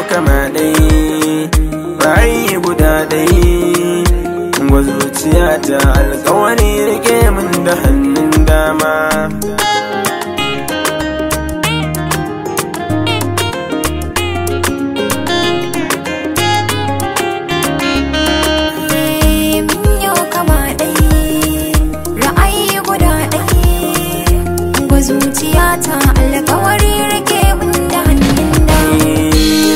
Kama dai bayi guda dai wa zuciyata alƙawari rike min da hannun dama zuciyata alƙawari rike min da hannun dama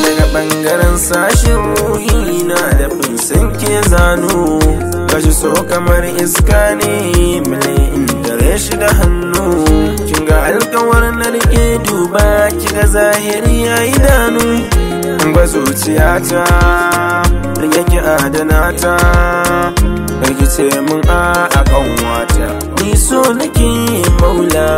daga ɓangaren sashen ruhi na da fin ke zano kashi so kamar iska ne mile inda shi da hannu kin ga alƙawar na rike duba kiga zahiri ya idanu ba zuciyata rike ki adana ta rikice mun a ƙanwata ni so nake maula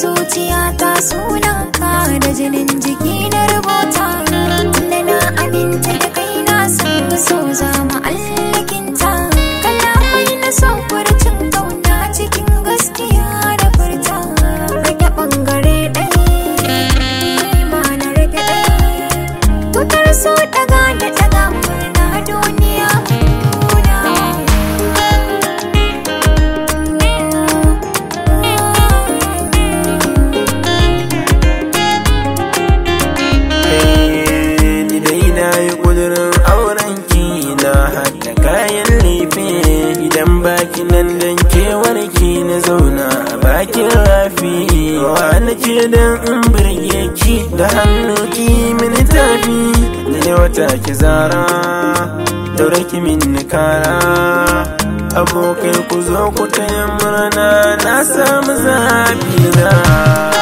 zuciyata sunanka da jinin jiki na rubuta tunda na aminta da kai na san so za mu allakinta kalamai na son furcin kauna cikin gaskiya da furta rage bangare ɗaya ma na rage ɗaya tutar so daga da daga murna duniya baki nan dan kewarki na zauna a bakin rafi wa nake dan in birge ki da hannu ki mini tafi ne wata ki zara daure ki min kara abokai ku zo ku taya murna na samu zafi na